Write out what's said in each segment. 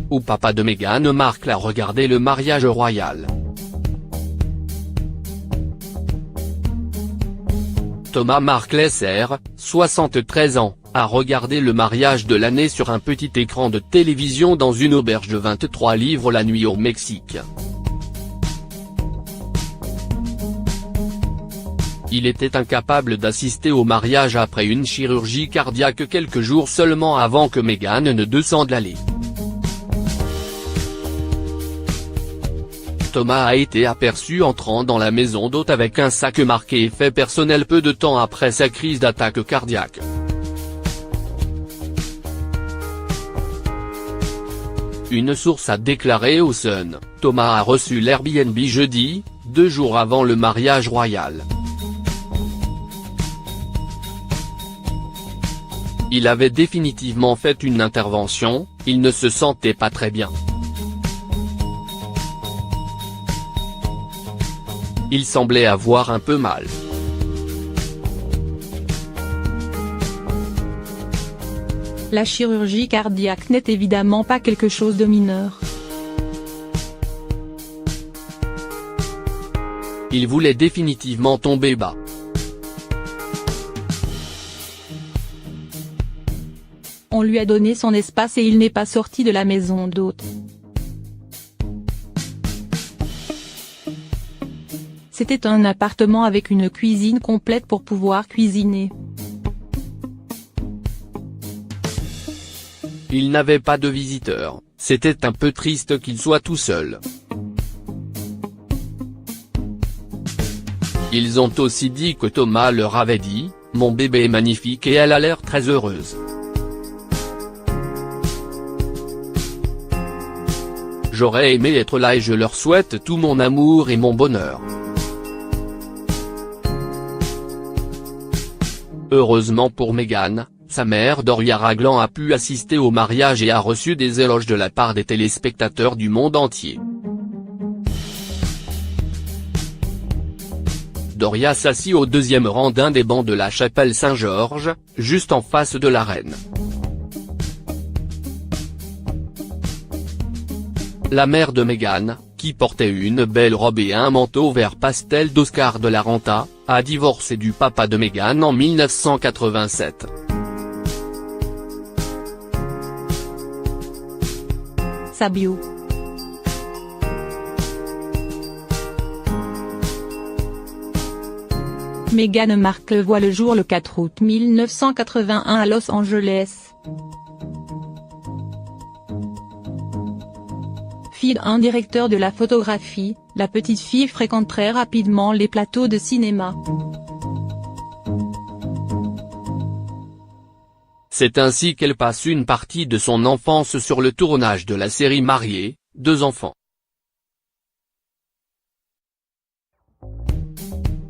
où papa de Meghan Markle a regardé le mariage royal. Thomas Markle Sr., 73 ans, a regardé le mariage de l'année sur un petit écran de télévision dans une auberge de 23 livres la nuit au Mexique. Il était incapable d'assister au mariage après une chirurgie cardiaque quelques jours seulement avant que Meghan ne descende l'allée. Thomas a été aperçu entrant dans la maison d'hôte avec un sac marqué effets personnels peu de temps après sa crise d'attaque cardiaque. Une source a déclaré au Sun, Thomas a reçu l'Airbnb jeudi, 2 jours avant le mariage royal. Il avait définitivement fait une intervention, il ne se sentait pas très bien. Il semblait avoir un peu mal. La chirurgie cardiaque n'est évidemment pas quelque chose de mineur. Il voulait définitivement tomber bas. On lui a donné son espace et il n'est pas sorti de la maison d'hôte. C'était un appartement avec une cuisine complète pour pouvoir cuisiner. Il n'avait pas de visiteurs, c'était un peu triste qu'il soit tout seul. Ils ont aussi dit que Thomas leur avait dit « Mon bébé est magnifique et elle a l'air très heureuse ». J'aurais aimé être là et je leur souhaite tout mon amour et mon bonheur. Heureusement pour Meghan, sa mère Doria Ragland a pu assister au mariage et a reçu des éloges de la part des téléspectateurs du monde entier. Doria s'assit au deuxième rang d'un des bancs de la chapelle Saint-Georges, juste en face de la reine. La mère de Meghan, qui portait une belle robe et un manteau vert pastel d'Oscar de la Renta, a divorcé du papa de Meghan en 1987. Sa bio. Meghan Markle voit le jour le 4 août 1981 à Los Angeles. Fille d'un directeur de la photographie, la petite fille fréquente très rapidement les plateaux de cinéma. C'est ainsi qu'elle passe une partie de son enfance sur le tournage de la série Mariée, 2 enfants.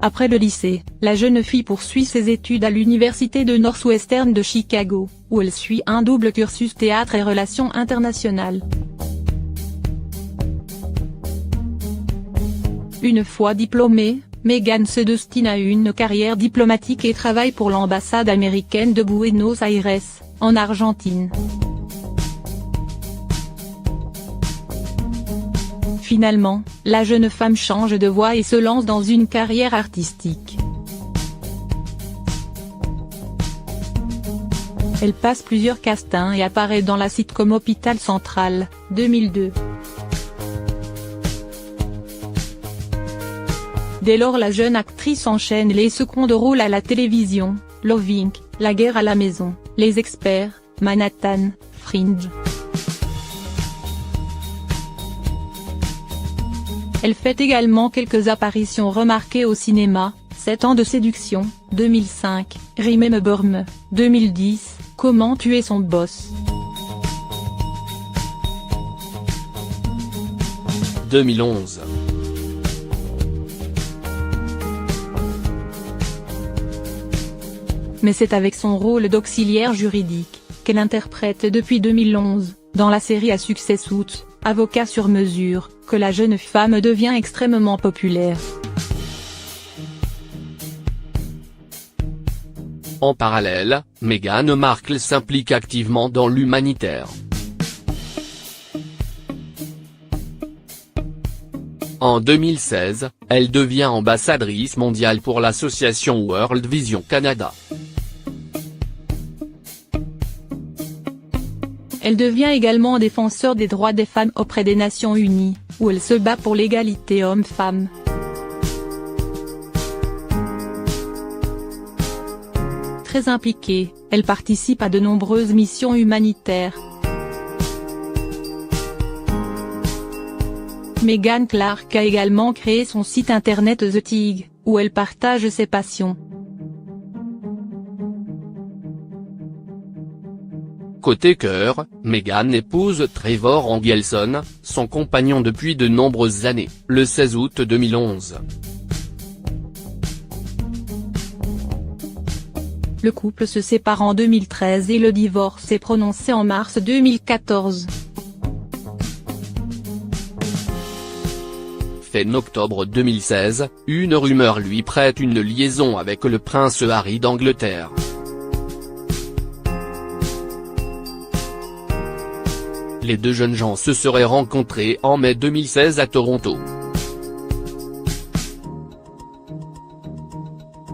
Après le lycée, la jeune fille poursuit ses études à l'université de Northwestern de Chicago, où elle suit un double cursus théâtre et relations internationales. Une fois diplômée, Meghan se destine à une carrière diplomatique et travaille pour l'ambassade américaine de Buenos Aires, en Argentine. Finalement, la jeune femme change de voie et se lance dans une carrière artistique. Elle passe plusieurs castings et apparaît dans la sitcom Hôpital Central, 2002. Dès lors la jeune actrice enchaîne les seconds rôles à la télévision, Love Inc., La guerre à la maison, Les experts, Manhattan, Fringe. Elle fait également quelques apparitions remarquées au cinéma, 7 ans de séduction, 2005, Remember Me, 2010, Comment tuer son boss. 2011. Mais c'est avec son rôle d'auxiliaire juridique, qu'elle interprète depuis 2011, dans la série à succès Suits, Avocat sur mesure, que la jeune femme devient extrêmement populaire. En parallèle, Meghan Markle s'implique activement dans l'humanitaire. En 2016, elle devient ambassadrice mondiale pour l'association World Vision Canada. Elle devient également défenseur des droits des femmes auprès des Nations Unies, où elle se bat pour l'égalité hommes-femmes. Très impliquée, elle participe à de nombreuses missions humanitaires. Meghan Clark a également créé son site internet The Tig, où elle partage ses passions. Côté cœur, Meghan épouse Trevor Engelson, son compagnon depuis de nombreuses années, le 16 août 2011. Le couple se sépare en 2013 et le divorce est prononcé en mars 2014. En octobre 2016, une rumeur lui prête une liaison avec le prince Harry d'Angleterre. Les deux jeunes gens se seraient rencontrés en mai 2016 à Toronto.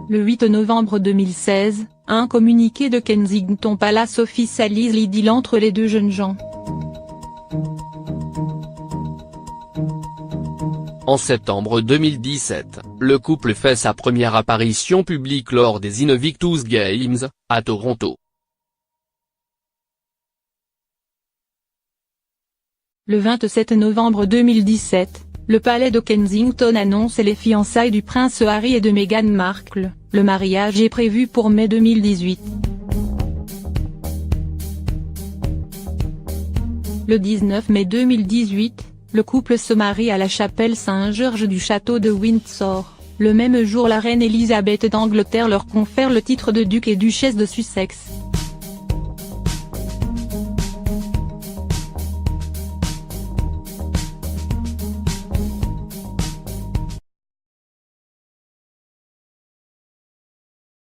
Le 8 novembre 2016, un communiqué de Kensington Palace officialise l'idylle entre les deux jeunes gens. En septembre 2017, le couple fait sa première apparition publique lors des Invictus Games, à Toronto. Le 27 novembre 2017, le palais de Kensington annonce les fiançailles du prince Harry et de Meghan Markle. Le mariage est prévu pour mai 2018. Le 19 mai 2018, le couple se marie à la chapelle Saint-Georges du château de Windsor. Le même jour, la reine Elisabeth d'Angleterre leur confère le titre de duc et duchesse de Sussex.